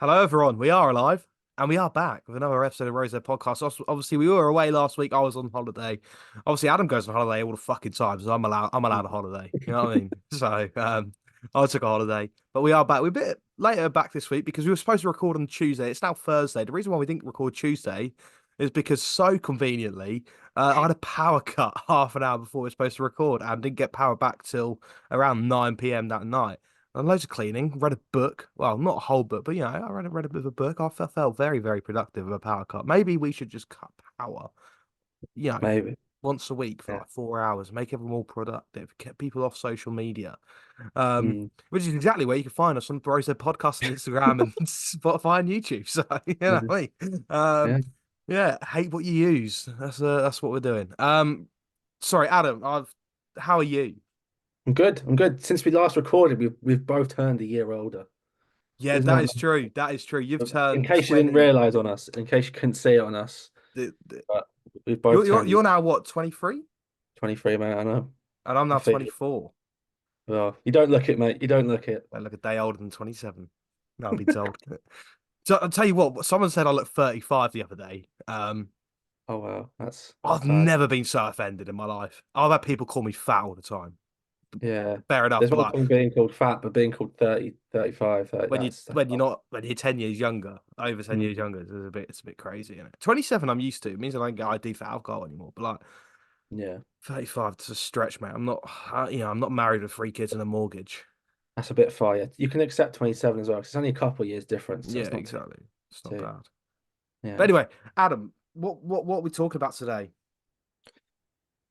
Hello, everyone. We are alive and we are back with another episode of Rose Podcast. Obviously, we were away last week. I was on holiday. Obviously, Adam goes on holiday all the fucking time, so I'm allowed a holiday. You know what I mean? So, I took a holiday, but we are back. We're a bit later back this week because we were supposed to record on Tuesday. It's now Thursday. The reason why we didn't record Tuesday is because so conveniently, I had a power cut half an hour before we were supposed to record and didn't get power back till around 9 p.m. that night. And loads of cleaning, read a book. Well, not a whole book, but I read a bit of a book. I felt very, very productive with a power cut. Maybe we should just cut power, you know, Maybe. once a week for Yeah. like 4 hours, make everyone more productive, get people off social media. Mm. Which is exactly where you can find us on Bros Podcast on Instagram and Spotify and YouTube. So, Mhm. what I mean? Yeah. Yeah, hate what you use. That's what we're doing. Sorry, Adam, how are you? I'm good. I'm good. Since we last recorded, we've both turned a year older. Yeah, Isn't that that is true. That is true. You've in turned case you didn't 20. realize on us, in case you couldn't see it on us, The but we've both you're turned now what, 23? 23, mate. I know. And I'm I now feel you. 24. Well, you don't look it, mate. You don't look it. I look a day older than 27. No, I'll be told. So I'll tell you what, someone said I look 35 the other day. Oh wow, that's I've bad. never been so offended in my life. I've had people call me fat all the time. Yeah. Fair enough, There's but one like thing being called fat, but being called 30, 35, 30, that's when you're not when you're 10 years younger, over 10 years mm. younger, it's a bit crazy, isn't it? 27 I'm used to. It means I don't get ID for alcohol anymore. But like Yeah. 35 to stretch, mate. I'm not married with three kids and a mortgage. That's a bit far. Yeah. You can accept 27 as well, 'cause it's only a couple of years difference, so Yeah, it's not too exactly. It's not too. bad. But Yeah. anyway, Adam, what are we talking about today?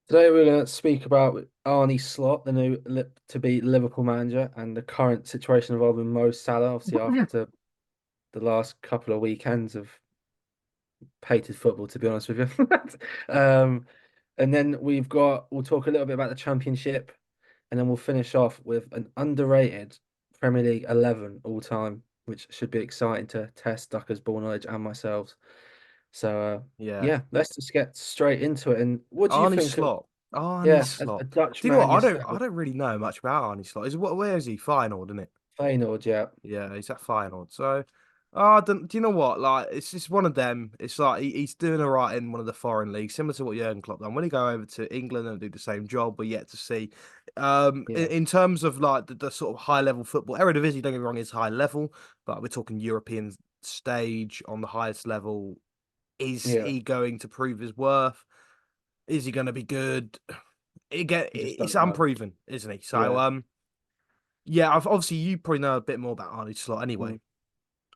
Today we're going to speak about Arne Slot, the new to be Liverpool manager, and the current situation involving Mo Salah. Obviously, after the last couple of weekends of hated football, to be honest with you. And then we'll talk a little bit about the Championship, and then we'll finish off with an underrated Premier League 11 all time, which should be exciting to test Ducker's ball knowledge and myself. So Yeah. yeah, let's just get straight into it. And what do you Arnie think of Slot. Arnie yeah, as a Slot. Dutch Do you know what? man I yourself? don't really know much about Arnie Slot. Where is he? Feyenoord, isn't it? Feyenoord, yeah. Yeah, he's at Feyenoord. So, do you know what? Like, it's just one of them. It's like he's doing all right in one of the foreign leagues, similar to what Jurgen Klopp done. When he go over to England and do the same job, we're yet to see. Yeah. In terms of like the sort of high level football, Eredivisie, don't get me wrong, is high level, but we're talking European stage on the highest level. Is Yeah. he going to prove his worth? Is he going to be good? You just It's don't know. unproven, isn't he? So, Yeah. yeah, I've obviously you probably know a bit more about Arnie Slot anyway. Mm.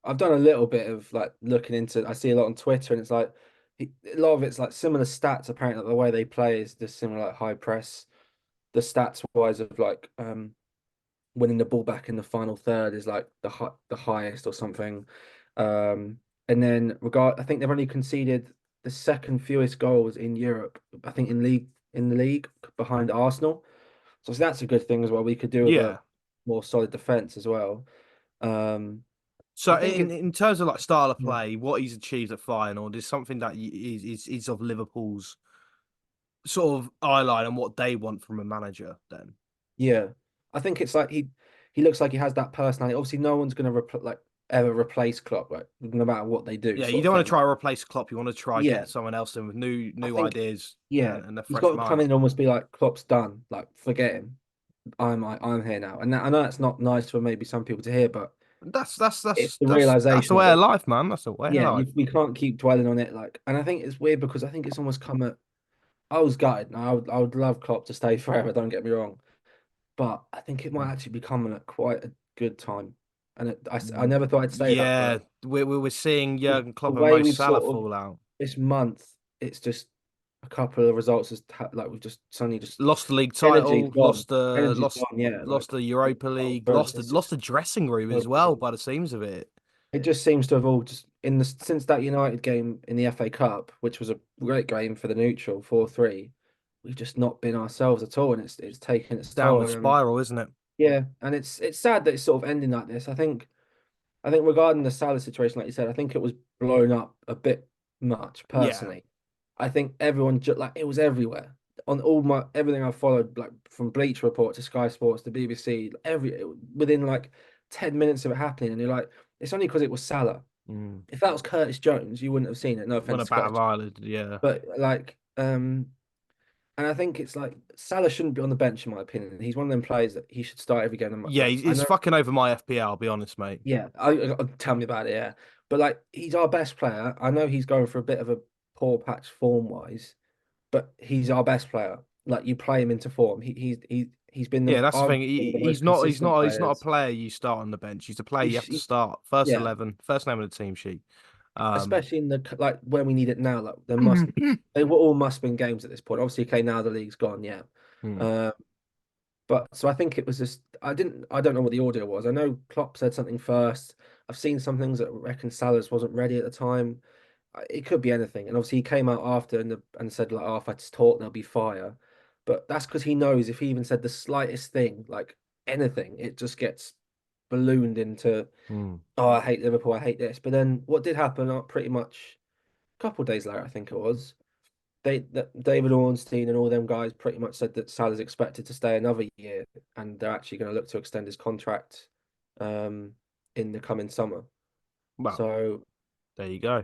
I've done a little bit of like looking into I see a lot on Twitter and it's like a lot of it's like similar stats apparently like, the way they play is just similar like high press. The stats wise of like winning the ball back in the final third is like the highest or something. Um and then I think they've only conceded the second fewest goals in Europe, I think in the league behind Arsenal. So that's a good thing as well. We could do with a Yeah. more solid defense as well. Um, So I think it. in terms of like style of Yeah, play, what he's achieved at Feyenoord is something that is of Liverpool's sort of eye line and what they want from a manager. Then, yeah. I think it's like he looks like he has that personality. Obviously, no one's gonna like ever replace Klopp, like no matter what they do, yeah, you sort of don't want to thing. try to replace Klopp. You want to try Yeah, get someone else in with I new think ideas yeah, and a he's fresh got to come in mind. and almost be like Klopp's done, like forget him. I'm here now, and I know that's not nice for maybe some people to hear, but it's the That's the realization of way of it. life, man. That's the way of Yeah, life. we can't keep dwelling on it, like, and I think it's weird because I think it's almost come at. I was gutted. I would love Klopp to stay forever. Don't get me wrong, but I think it might actually be coming at quite a good time. And I never thought I'd say that, Yeah, but we're seeing Jurgen the Klopp and way Mo we've Salah sort of fall out. this month, it's just a couple of results like we've just suddenly just Lost the league energy's title, gone. Energy's gone. Yeah, lost like the Europa League, it's lost just the dressing room as well, by the seems of it. it just seems to have all just in the since that United game in the FA Cup, which was a great game for the neutral 4-3. We've just not been ourselves at all, and it's taken its toll. Downward spiral, isn't it? Yeah, and it's sad that it's sort of ending like this. I think regarding the Salah situation, like you said, I think it was blown up a bit much Yeah. personally. I think everyone just like it was everywhere on all my everything I followed, like from Bleacher Report to Sky Sports to BBC, within like 10 minutes of it happening, and you're like, it's only because it was Salah. Mm. If that was Curtis Jones, you wouldn't have seen it. No When offense to about Curtis of Ireland, yeah. but like, and I think it's like Salah shouldn't be on the bench in my opinion. He's one of them players that he should start every game. Yeah, Like I he's know, fucking over my FPL, I'll be honest, mate. yeah, tell me about it. Yeah, but like he's our best player. I know he's going for a bit of a poor patch form wise, but he's our best player. Like you play him into form. He's been Yeah, that's the thing. arguably one of the most He's not consistent he's not a players. player you start on the bench. He's a player you He's, have to he, start. First yeah, 11, first name on the team sheet. Um especially in the like when we need it now. Like there must they were all must win games at this point. Obviously, okay, now the league's gone. Yeah. hmm. Um, But so I think it was just I don't know what the audio was. I know Klopp said something first. I've seen some things that reckon Salah's wasn't ready at the time. It could be anything. And obviously he came out after and said like, oh, if I just talk, there'll be fire. But that's because he knows if he even said the slightest thing, like anything, it just gets ballooned into, Hmm. oh, I hate Liverpool, I hate this. But then what did happen pretty much a couple of days later, I think it was that David Ornstein and all them guys pretty much said that Salah's expected to stay another year, and they're actually going to look to extend his contract um, in the coming summer. Well, So there you go.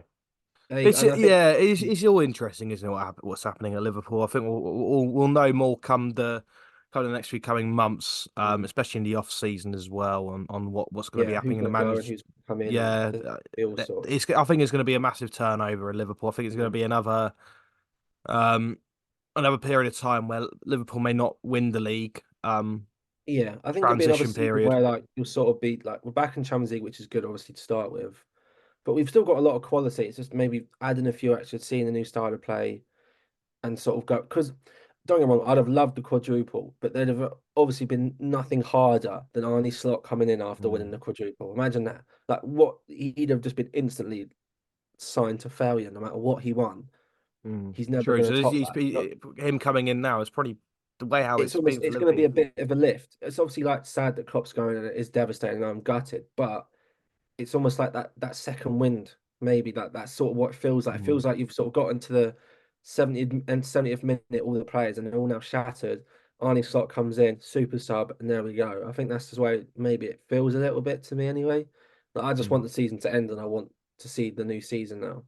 and I think Yeah, it's all interesting, isn't it? What's happening at Liverpool? I think we'll know more come the next few coming months, especially in the off season as well, on what's going to be yeah, happening who's in the going to go and manage. who's going to come in and Yeah, the all sorts. I think it's going to be a massive turnover at Liverpool. I think it's going to Mm. be um another period of time where Liverpool may not win the league. Yeah, I think it'll be another Transition season period. where like you'll sort of be like we're back in Champions League, which is good obviously to start with, but we've still got a lot of quality. It's just maybe adding a few extra, seeing a new style of play and sort of go because don't get me wrong, I'd have loved the quadruple, but there'd have obviously been nothing harder than Arne Slot coming in after winning Mm, the quadruple. Imagine that. Like what he'd have just been instantly signed to failure no matter what he won. He's never true. going So to top that. him coming in now is probably the way how It's it's almost been for it's going to be Liverpool. a bit of a lift. It's obviously like sad that Klopp's going and it is devastating. I'm gutted, but it's almost like that second wind, maybe that's sort of what it feels like. It Mm, feels like you've sort of gotten to the 70th and 70th minute, all the players, and they're all now shattered. Arnie Slot comes in, super sub, and there we go. I think that's just why maybe it feels a little bit to me anyway. Like I just mm. want the season to end and I want to see the new season now.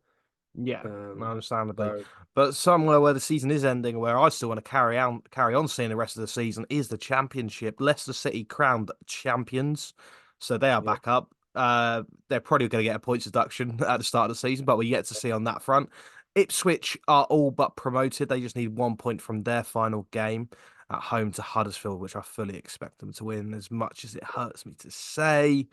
Yeah, Um, understandably. so But somewhere where the season is ending, where I still want to carry on seeing the rest of the season, is the Championship. Leicester City crowned champions, so they are yeah, back up. They're probably going to get a points deduction at the start of the season, but we're yet to see on that front. Ipswich are all but promoted. They just need 1 point from their final game at home to Huddersfield, which I fully expect them to win, as much as it hurts me to say.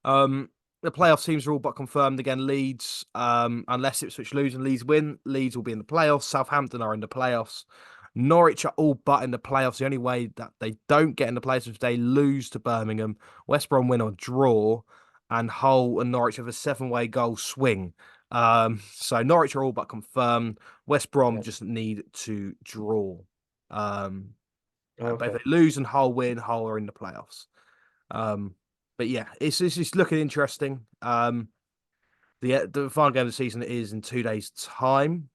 Um, the playoff teams are all but confirmed again. Leeds, unless Ipswich lose and Leeds win, Leeds will be in the playoffs. Southampton are in the playoffs. Norwich are all but in the playoffs. The only way that they don't get in the playoffs is if they lose to Birmingham. West Brom win or draw, and Hull and Norwich have a seven-way goal swing. So Norwich are all but confirmed. West Brom yeah, just need to draw. Um, but if okay. they lose and Hull win, Hull are in the playoffs. Um, but yeah, it's looking interesting. The final game of the season is in 2 days' time.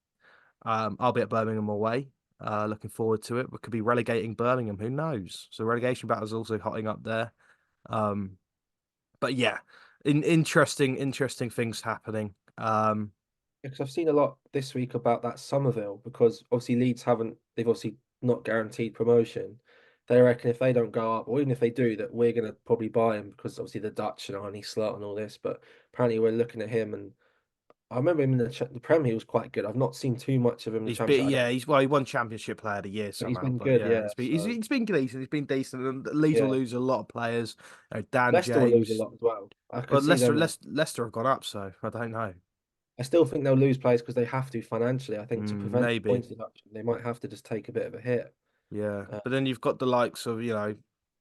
I'll be at Birmingham away. Looking forward to it. We could be relegating Birmingham. Who knows? So relegation battle is also hotting up there. Um, but yeah, interesting things happening. Because I've seen a lot this week about that Somerville because obviously Leeds haven't they've obviously not guaranteed promotion. They reckon if they don't go up, or even if they do, that we're gonna probably buy him because obviously the Dutch and Arne Slot and all this. But apparently we're looking at him, and I remember him in the Prem. He was quite good. I've not seen too much of him in the He's been, Championship. I don't, yeah, he won Championship Player of the Year but he's somehow. been But good. yeah, Yeah. So he's been decent. He's been decent. And Leeds will yeah, lose a lot of players. Dan Leicester will lose a James. lot as well. I Well, could see them. Leicester have gone up, so I don't know. I still think they'll lose players because they have to financially. I think to prevent Maybe. points deduction, they might have to just take a bit of a hit. Yeah, Uh, but then you've got the likes of, like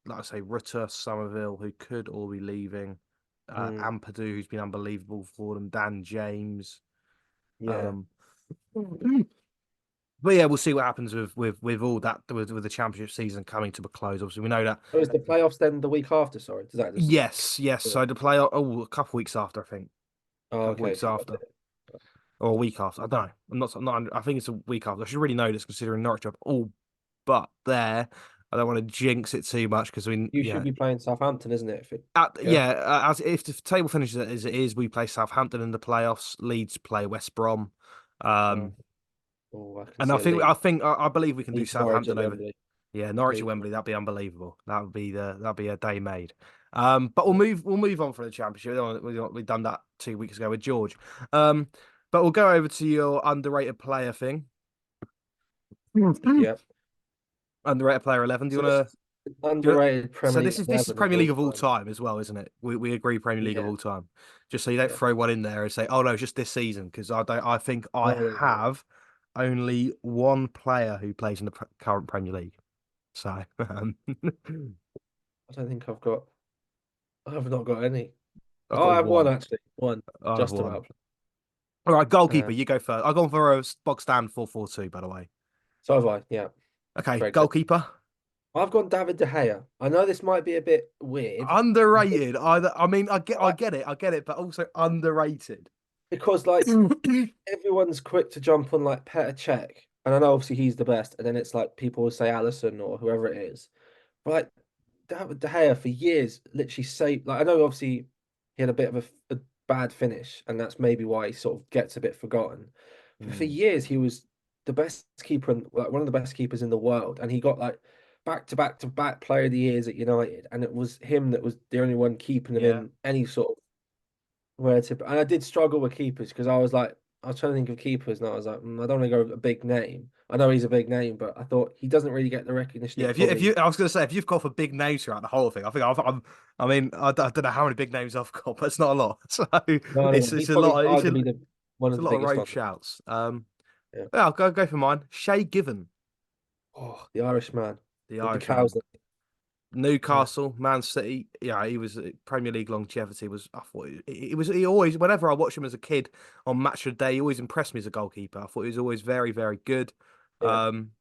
I say, Rutter, Somerville, who could all be leaving. mm, Ampadu, who's been unbelievable for them. Dan James. yeah. Um, but yeah, we'll see what happens with all that with the championship season coming to a close. Obviously, we know that. Oh, is the playoffs then the week after? Sorry, does that just? Yes, yes. Yeah. So the play, a couple weeks after, I think, a Oh, couple okay, weeks so you got a after, bit. or a week after. I don't know. I'm not. I think it's a week after. I should really know this considering Norwich are all but there. I don't want to jinx it too much because we, You should yeah, be playing Southampton, isn't it? If it, yeah. yeah. As if the table finishes as it is, we play Southampton in the playoffs. Leeds play West Brom. Oh, Um, oh, I can and I see a think lead. I believe we can do Leeds Norwich at Southampton over. Wembley. Yeah, Norwich at Leeds. Wembley. That'd be unbelievable. That'd be a day made. But Yeah. we'll move on from the championship. We've done that 2 weeks ago with George. Um, but we'll go over to your underrated player thing. Yeah. Underrated player 11. So this is Do you want underrated so Premier League this is 11 of Premier all League of all time. time as well, isn't it? We agree Premier League of Yeah. all time. Just so you don't Yeah. throw one in there and say, oh no, it's just this season, because I think I No, no, no. have only one player who plays in the current Premier League. So I don't think I've got. I have not got any. I've Oh, got I have one one. actually. One. I have Just one. about. All right, Uh, goalkeeper, you go first. I've gone for a box stand 4-4-2, by the way. so have I. Yeah. Okay, Very good. goalkeeper. I've gone David De Gea. I know this might be a bit weird, but Underrated. I mean, I, I get it, but also underrated. because like everyone's quick to jump on like Petr Cech, and I know obviously he's the best, and then it's like people will say Allison or whoever it is. But like David De Gea for years literally saved. Like I know obviously he had a bit of a bad finish, and that's maybe why he sort of gets a bit forgotten. But for Mm, years he was the best keeper, and like one of the best keepers in the world, and he got like back to back player of the years at United, and it was him that was the only one keeping them yeah. in any sort of relative. And I did struggle with keepers because I was trying to think of keepers, and I was like, I don't want to go with a big name. I know he's a big name, but I thought he doesn't really get the recognition he Yeah, probably. I was going to say, if you've got for big names throughout the whole thing, I think I mean, I don't know how many big names I've got, but it's not a lot. So No, no, no. He's it's a probably lot. arguably the one It's of a the lot of biggest road ones. shouts. Yeah. Yeah, I'll go for mine. Shay Given, Oh, the Irishman the with the cows. Irishman. Yeah, Newcastle, Man City. Yeah, he was Premier League longevity was. I thought he always. Whenever I watched him as a kid on Match of the Day, he always impressed me as a goalkeeper. I thought he was always very good. yeah. Um,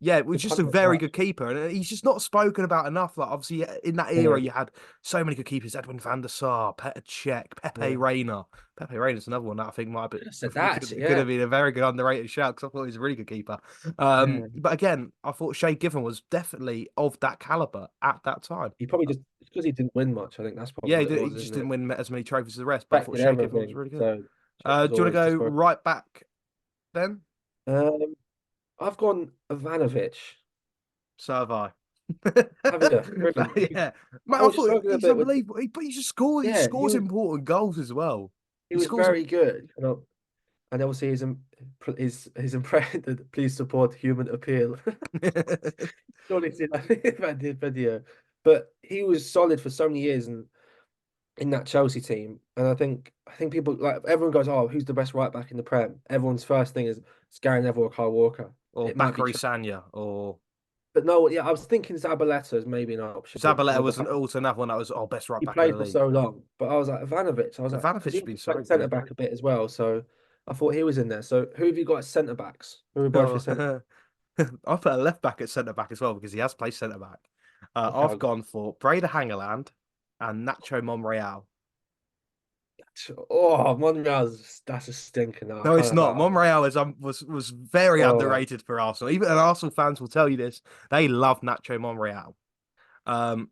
yeah, it was Good just a punter as very well. good keeper, and he's just not spoken about enough. Like obviously in that era, Yeah, you had so many good keepers: Edwin van der Sar, Petr Cech, Pepe yeah. Reina. Pepe Reina's another one that I think might be Could have said that actually. could Yeah, have been a very good underrated shout because I thought he was a really good keeper. yeah. But again, I thought Shay Given was definitely of that caliber at that time. He probably just it's because he didn't win much. I think that's probably Yeah, what it he was, just isn't didn't it? win as many trophies as the rest, but I thought Affected Shay Given was everything. really good. So Czech was Do you want to always go just going. right back then? I've gone Ivanovic. So have I. Have you? Brilliant. Yeah, mate, I I was just thought struggling a he's bit with. unbelievable. But he just scores. He Yeah, scores important goals as well. he He was scores. very good. And obviously his impression. Please support human appeal. Surely seen that video. But he was solid for so many years and in that Chelsea team. And I think people like everyone goes, oh, who's the best right back in the Prem? Everyone's first thing is it's Gary Neville or Kyle Walker. Or It might be Bakary true. Sanya or But no, yeah, I was thinking Zabaleta is maybe an option Zabaleta with the was fact also another one that was best right he back in the played for league. so long. But I was like, Ivanovic, I was like, Ivanovic because he has been so played centre good. back a bit as well. So I thought he was in there. So who have you got as centre backs? Who are both your centre? Oh, I put a left back at centre back as well because he has played centre back. I've Okay. gone for Breda Hangeland and Nacho Monreal. Oh, Monreal's that's a stinker now. I No, can't it's have not. that. Monreal was very Oh, underrated for Arsenal. Even and Arsenal fans will tell you this. They love Nacho Monreal. Um,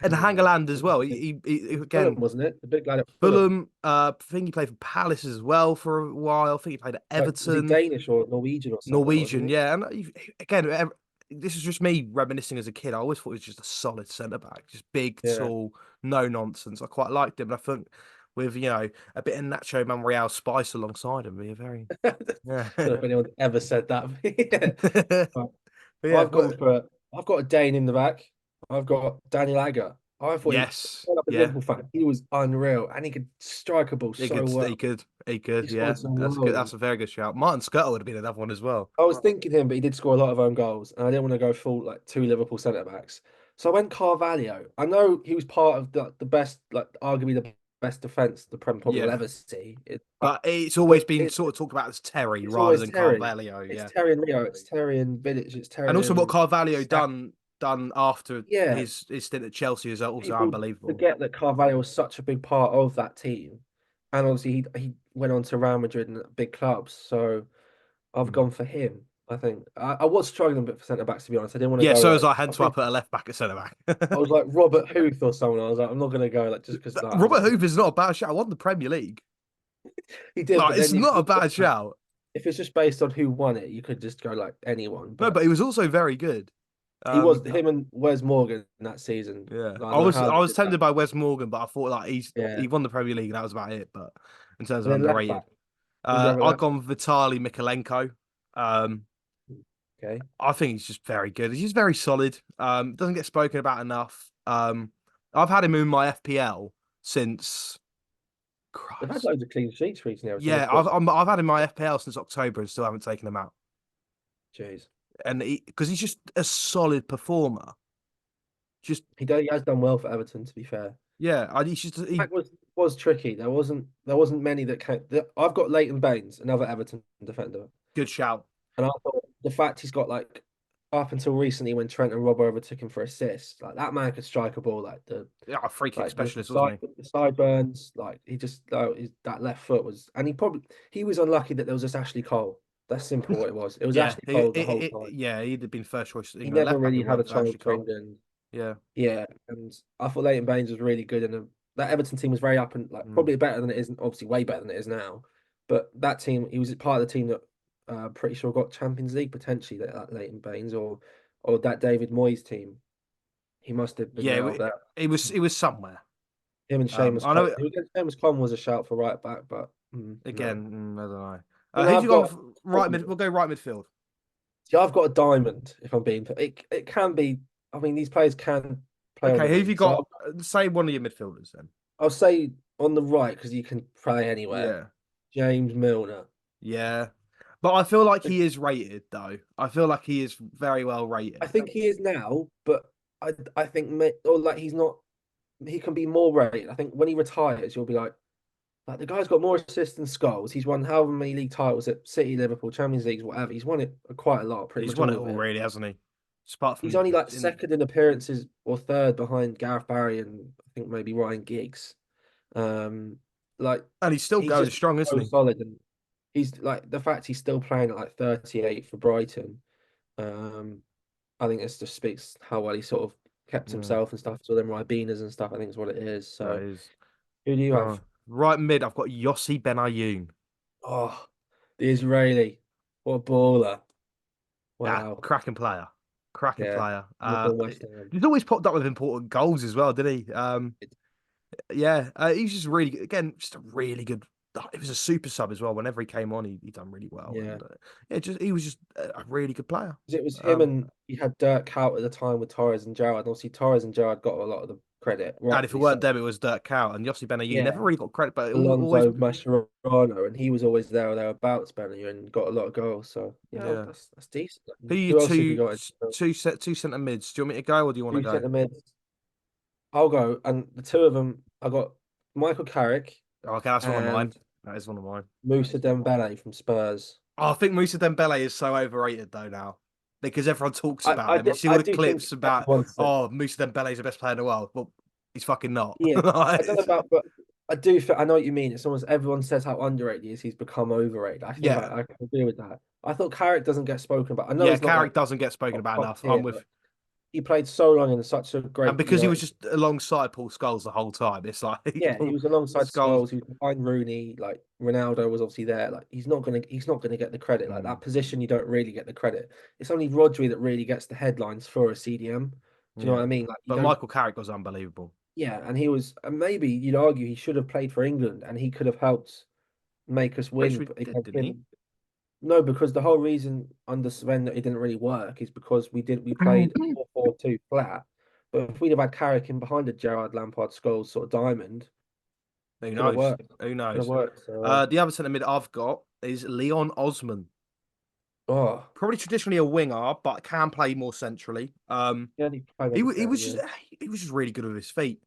and Hangeland. Hangeland as well. Fulham, Again, wasn't it? The big lad at Fulham. Fulham. I think he played for Palace as well for a while. I think he played at Like, was he Everton. Danish or Norwegian or something, wasn't Norwegian, he? yeah. And again, this is just me reminiscing as a kid. I always thought he was just a solid centre back, just big, Yeah. tall, no nonsense. I quite liked him. And I think with a bit of Nacho Monreal spice alongside him, be a very I don't yeah. know if anyone's ever said that. But yeah. Right. But yeah, I've gone for I've got a Dane in the back. I've got Daniel Agger. I thought yes, growing up a yeah. Liverpool fan, he was unreal and he could strike a ball so well. He could, He yeah. scored so That's good. well. That's a very good shout. Martin Scuttle would have been another one as well. I was thinking him, but he did score a lot of own goals, and I didn't want to go full like two Liverpool centre backs. So I went Carvalho. I know he was part of the best, like arguably the best defense the Prem probably will Yeah. ever see. But it's always But been sort of talked about as Terry it's rather always than Terry. Carvalho, It's yeah. Terry and Rio. It's Terry and Vidic. It's And Terry also what and Carvalho Stack. done after Yeah, his stint at Chelsea is also people unbelievable. forget that Carvalho was such a big part of that team, and obviously he went on to Real Madrid and big clubs. So I've Mm. gone for him. I think I was struggling a bit for centre backs to be honest. I didn't want to Yeah, go so was like I. I Hence why I think put a left back at centre I back. was like Robert Huth or someone. I was like, I'm not going to go like just because like, I'm Robert just Hoover's not a bad shout. I won the Premier League. he did, Like, but it's then not a bad shout. if it's just based on who won it, you could just go like anyone. No, But but he was also very good. he was Um, him and Wes Morgan in that season. yeah, I I don't know was how I they was did that. tempted by Wes Morgan, but I thought like Yeah, he won the Premier League and that was about it. But in terms of and then left back. underrated, Who's the other I've left gone Vitaly Mikalenko. Um, back? Okay, I think he's just very good. He's just very solid. Doesn't get spoken about enough. I've had him in my FPL since they've had Christ. loads of clean sheets recently. Everton, Yeah, they've got. I've had him in my FPL since October and still haven't taken him out. Jeez, And because he's just a solid performer. Just he has done well for Everton. To be fair, yeah, he's just that was tricky. There wasn't many that came. I've got Leighton Baines, another Everton defender. good shout. And I thought the fact he's got like up until recently when Trent and Robbo overtook him for assists, like that man could strike a ball Yeah, a free kick like specialist, wasn't he? the sideburns, like he just that left foot was and he was unlucky that there was just Ashley Cole. That's simple what it was. It was Yeah, Ashley Cole the whole time. yeah, he'd have been first choice He England never left back if really it had a weren't for chance Ashley for Cole. England. Yeah. Yeah, and I thought Leighton Baines was really good and that Everton team was very up and like Mm. probably better than it is, obviously way better than it is now. But that team, he was part of the team that pretty sure got Champions League potentially that Leighton Baines or that David Moyes team. He must have been Yeah, there or there. it was somewhere. Him and Seamus I Coleman. know Seamus Coleman was a shout for right back, but no. again, I don't know. Then Who'd I've you go got for right mid? We'll go right midfield. see, I've got a diamond. If I'm being, it can be. I mean, these players can play on Okay, the who've you wing. got? Say one of your midfielders then. I'll say on the right because you can play anywhere. Yeah, James Milner. yeah. But I feel like he is rated though. I feel like he is very well I rated. think he is now, but I think or like he's not. He can be more rated. I think when he retires, you'll be like the guy's got more assists than Scholes. He's won however many league titles at City, Liverpool, Champions Leagues, whatever. He's won it quite a lot, pretty He's much won all it of all, it. really, hasn't he? Just apart He's from only like in, second in appearances or third behind Gareth Barry and I think maybe Ryan Giggs. Um, like and he's still he's going just strong, isn't so he? solid, and he's like the fact he's still playing at like 38 for Brighton. Um, I think this just speaks how well he sort of kept Yeah, himself and stuff. So them Ribenas and stuff, I think is what it is. that So is. who do you have? Right mid, I've got Yossi Benayoun. Oh, the Israeli. What a baller. Yeah, Wow. cracking player. Cracking Yeah. player. Liverpool West Ham. He's always popped up with important goals as well, didn't he? Yeah, he's just really good. Again, just a really good. It was a super sub as well. Whenever he came on, he done really well, Yeah. and yeah, just he was just a really good player. 'Cause it was him Um, and you had Dirk Kuyt at the time with Torres and Gerrard. And obviously, Torres and Gerrard got a lot of the credit, and if it rightfully weren't so. them, it was Dirk Cow and Yossi Benayoun. Yeah. Never really got credit, but always Alonso Mascherano, and he was always there or thereabouts, Benny, and got a lot of goals. So yeah, yeah. that's decent. Who are you Who else have you got? two centre mids? Do you want me to go or do you want to Two go? centre mids. I'll go, and the two of them, I got Michael Carrick Oh, okay, that's one of mine. and That is one of mine. Moussa Dembele from Spurs. Oh, I think Moussa Dembele is so overrated though now because everyone talks about him. You see all I the do think clips about, everyone said, oh, Moussa Dembele is the best player in the world. Well, he's fucking not. yeah. I don't know about, but I do. I know what you mean. It's almost everyone says how underrated he is. He's become overrated. I think Yeah, I can agree with that. I thought Carrick doesn't get spoken about. I know yeah. he's not like Carrick doesn't get spoken top, about top enough. I'm tier, with, but he played so long in such a and great because he was United. just alongside Paul Scholes the whole time, it's like Yeah, he Paul was alongside Scholes. Scholes. He was behind Rooney. Like Ronaldo was obviously there. Like he's not gonna get the credit. Like Mm, that position, you don't really get the credit. It's only Rodri that really gets the headlines for a CDM. Do you know what yeah, I mean? Like you but don't. Michael Carrick was unbelievable. Yeah, and he was. And maybe you'd argue he should have played for England, and he could have helped make us Pretty win sure he did, against didn't he? him. No, because the whole reason under Sven that it didn't really work is because we played 4-4-2 flat. But if we'd have had Carrick in behind a Gerrard Lampard Scholes sort of diamond, Who could have knows? worked. Who Could have knows? worked. So The other centre mid I've got is Leon Osman. oh Probably traditionally a winger, but can play more centrally. yeah, he played on the He ten, was yeah. just he was just really good with his feet.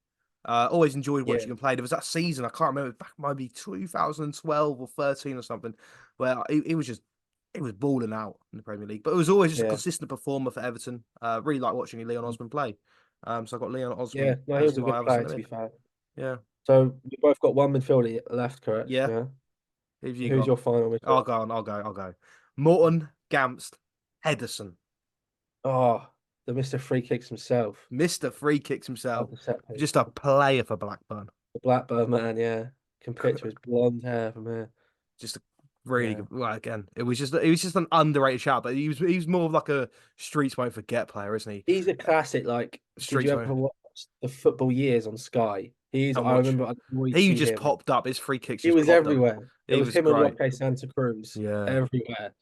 Always enjoyed Yeah. watching him play. There was that season I can't remember back maybe 2012 or 13 or something, where he was just he was balling out in the Premier League. But it was always just a Yeah. consistent performer for Everton. Really like watching Leon Osman play. So I got Leon Yeah. Osman No, he as was a my good other player centre to be mid. fair. Yeah, So we both got one midfielder left, correct? yeah. Yeah. Who've you Who's got? your final I'll midfielder? go on. I'll go. Morton Gamst. Henderson, Oh, the Mr. Free Kicks himself. Mr. Free Kicks Love himself, the set just a piece. player for Blackburn. The Blackbird man, yeah. Can picture his blonde hair from here. Just a really Yeah. good. Well, again, it was just an underrated shout, but he was more of like a streets won't forget player, isn't he? He's a classic. Like, did you Streets ever won't watch the Football Years on Sky? and I watch. remember I'd always He see just him. popped up. His free kicks He just was popped up. everywhere. It He was was him and great. Roque Santa Cruz Yeah. everywhere.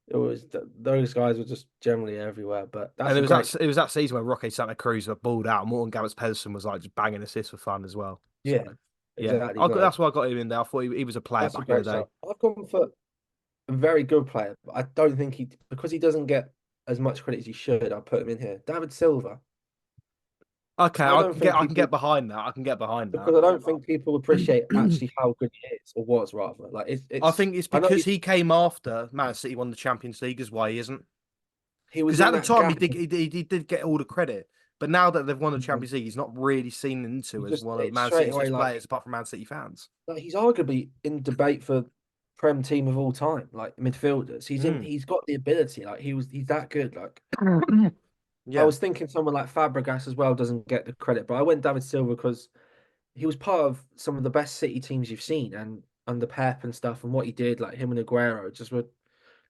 It was those guys were just generally everywhere. But And that's it a was great. that it was that season when Roque Santa Cruz got balled out. Morton Garrett's Pedersen was like just banging assists for fun as well. So Yeah, yeah, exactly. No, that's why I got him in there. I thought he was a player that's a back in the great day. shout. I've gone for a very good player, but I don't think because he doesn't get as much credit as he should. I'll put him in here. David Silva. Okay, I don't think I can get people behind that. I can get behind that. because I don't think people appreciate actually how good he is or was rather. Like I it's think it's I know because he came after Man City won the Champions League, is why he isn't. he was Because in at the that time gap. he did get all the credit, but now that they've won the Mhm. Champions League, he's not really seen He into as just one of it's Man straight City's away best like players, apart from Man City fans. he's arguably in debate for Prem team of all time, like midfielders. Mm. He's got the ability, like he's that good. Like I Yeah, was thinking someone like Fabregas as well doesn't get the credit, but I went David Silva because he was part of some of the best City teams you've seen and under Pep and stuff and what he did, like him and Aguero, just were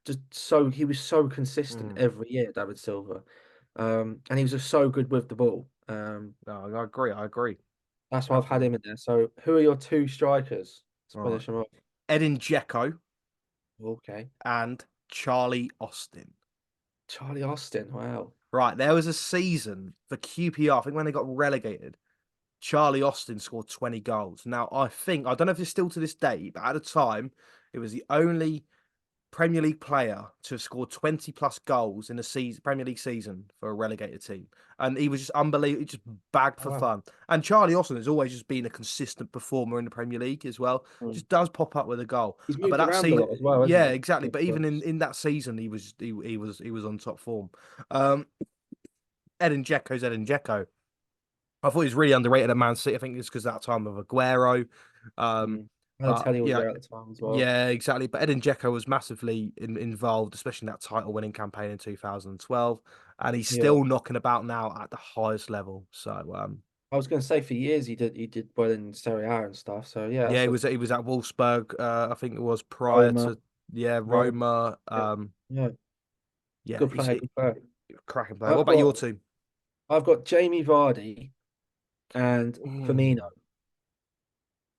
just so he was so consistent mm. every year, David Silva. And he was just so good with the ball. No, I agree. I agree. That's why I've had Definitely. him in there. So who are your two strikers to All right. finish him off? Edin Dzeko Okay. and Charlie Austin. Charlie Austin. Wow. Right, there was a season for QPR, I think when they got relegated, Charlie Austin scored 20 goals. Now, I don't know if it's still to this day, but at the time, it was the only Premier League player to have scored 20 plus goals in a season, Premier League season for a relegated team. And he was just unbelievable, just bagged for Wow. fun. And Charlie Austin has always just been a consistent performer in the Premier League as well. Hmm. Just does pop up with a goal. He's But moved that around a season, lot as well, hasn't yeah, he? exactly. With But even clubs. in that season, he was on top form. Um, Edin Dzeko's Edin Dzeko. I thought he was really underrated at Man City. I think it's because that time of Aguero. Um, Mm. but Balotelli was yeah, there at the time as well. yeah, exactly. But Edin Dzeko was massively involved, especially in that title-winning campaign in 2012, and he's Yeah. still knocking about now at the highest level. So I was going to say for years he did well in Serie A and stuff. So yeah, yeah, that's a he was at Wolfsburg. I think it was prior Roma. to yeah Roma. Roma. Yeah. Yeah. Yeah, Good player. Good player. cracking player. What I've about got your team? I've got Jamie Vardy and Mm, Firmino.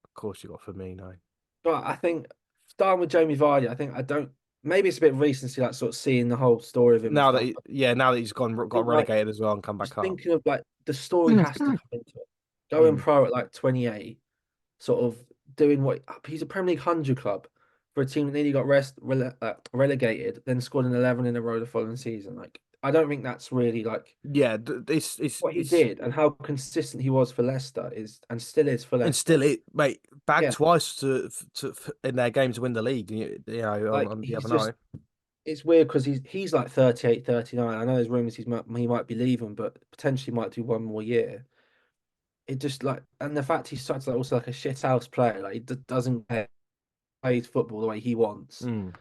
of course, you got Firmino. But I think starting with Jamie Vardy, I don't maybe it's a bit of recency, like sort of seeing the whole story of him and stuff. I Now that he's got think like relegated as well and come back just up. thinking of like the story has to come into it. Going Mm. pro at like 28, sort of doing what he's a Premier League 100 club for a team that nearly got relegated, then scored an 11 in a row the following season. Like I don't think that's really like Yeah, what he it's did and how consistent he was for Leicester is and still is for and Leicester. still it mate bagged Yeah, twice in their game to win the league. You know like on the he's other just night. it's weird because he's like 38, 39. I know there's rumors he might be leaving, but potentially might do one more year. It just like and the fact he's such like also like a shit house player, like he doesn't play football the way he wants. Mm.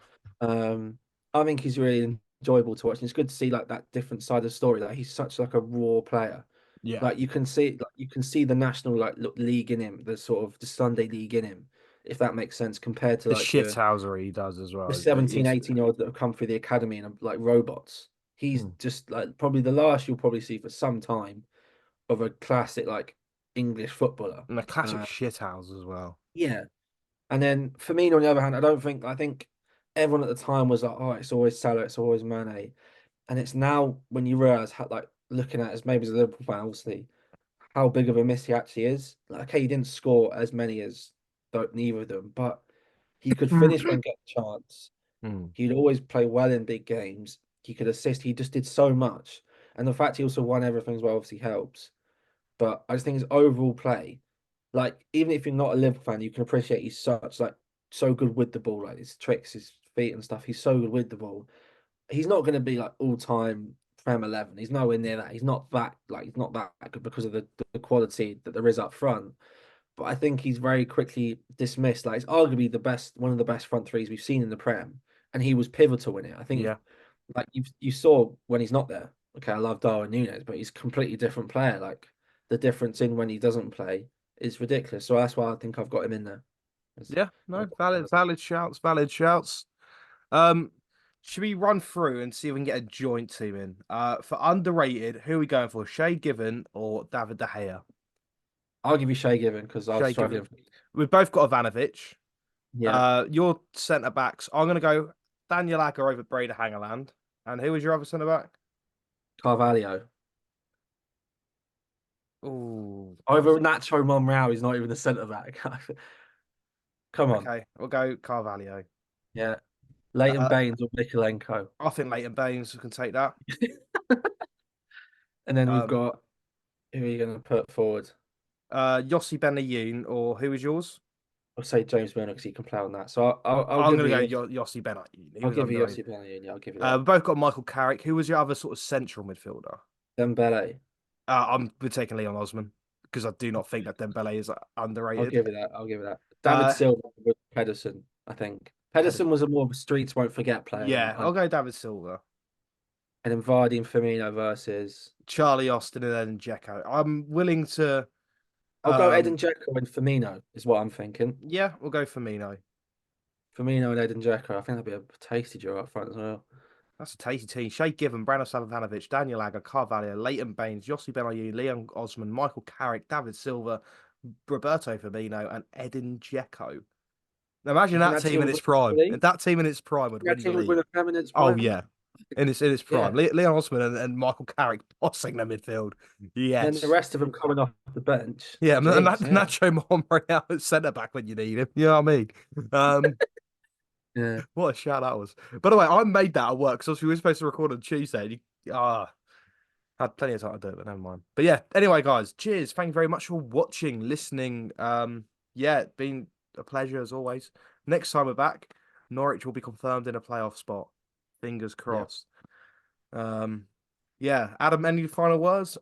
Um, I think he's really enjoyable to watch. And it's good to see like that different side of the story. Like he's such like a raw player. Yeah, Like you can see the national league in him, the sort of the Sunday league in him, if that makes sense, compared to the like shithousery he does as the well. 17, He's 18-year olds that have come through the academy and are like robots. He's mm. just like probably the last you'll probably see for some time of a classic like English footballer. And a classic Uh, shithouse as well. yeah. And then for me, on the other hand, I think everyone at the time was like, oh, it's always Salah, it's always Mane. And it's now when you realise how like looking at it as maybe as a Liverpool fan, obviously, how big of a miss he actually is. Like, okay, he didn't score as many as neither of them, but he could finish when get a chance. Mm. He'd always play well in big games. He could assist. He just did so much. And the fact he also won everything as well obviously helps. But I just think his overall play, like even if you're not a Liverpool fan, you can appreciate he's such like so good with the ball, like his tricks, his feet and stuff. He's so good with the ball. He's not going to be like all time Prem 11. He's nowhere near that. He's not that good because of the quality that there is up front. But I think he's very quickly dismissed. Like it's arguably one of the best front threes we've seen in the Prem, and he was pivotal in it. I think Yeah, like you saw when he's not there. Okay, I love Darwin Núñez, but he's a completely different player. Like the difference in when he doesn't play is ridiculous. So that's why I think I've got him in there. As Yeah, my no, valid shouts, valid shouts. Um, should we run through and see if we can get a joint team in? For underrated, who are we going for? Shay Given or David De Gea? I'll give you Shay Given because I was Shay Given. struggling. We've both got Ivanovic. Yeah, Your centre backs. I'm gonna go Daniel Agger over Breda Hangerland. And who was your other centre back? Carvalho. Oh, Over Nacho Monreal, he's not even a centre back. Come on. okay. We'll go Carvalho. Yeah. Leighton Uh, Baines or Mikolenko. I think Leighton Baines can take that. And then we've Um, got who are you going to put forward? Yossi Benayoun or who was yours? I'll say James Milner because he can play on that. So I'll I'm give gonna go you Yossi Benayoun. He I'll was give you underrated. Yossi Benayoun. Yeah, I'll give you that. We both got Michael Carrick. Who was your other sort of central midfielder? Dembele. We're taking Leon Osman because I do not think that Dembele is I'll underrated. give you that. I'll give you that. David Uh, Silva with Pedersen, I think. Pedersen was a more of a streets won't forget player than yeah, I'll go David Silva, and then Vardy and Firmino versus Charlie Austin, and then Dzeko. I'm willing to. I'll go Edin Um, Dzeko and Firmino is what I'm thinking. yeah, we'll go Firmino. Firmino and Edin Dzeko. I think that'd be a tasty duo up front as well. That's a tasty team. Shay Given, Branislav Ivanovic, Daniel Agger, Carvalho, Leighton Baines, Yossi Benayoun, Leon Osman, Michael Carrick, David Silva, Roberto Firmino, and Edin Dzeko. Now You imagine think that that team team in would its win the prime. league? If that team in its prime would That win the team would win league. a feminine Oh prime? yeah, in its prime. Yeah. Leon Osman and Michael Carrick bossing the midfield. And then the Yes. rest of them coming off the bench. Yeah, Jeez, yeah. Nacho Monreal at centre back when you need him. You know what I mean? Um, Yeah. what a shout that was. By the way, I made that at work because we were supposed to record on Tuesday. And had plenty of time to do it, but never mind. But yeah, anyway, guys, cheers. Thank you very much for watching, listening. Yeah, it's been a pleasure as always. Next time we're back, Norwich will be confirmed in a playoff spot. Fingers Yeah. crossed. Um, yeah, Adam, any final words?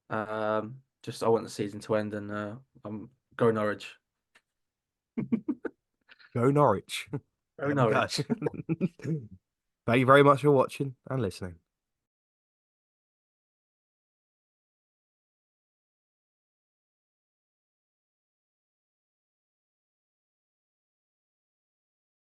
Just I want the season to end and go Norwich. Go Norwich. Go There we go. Norwich. Thank you very much for watching and listening.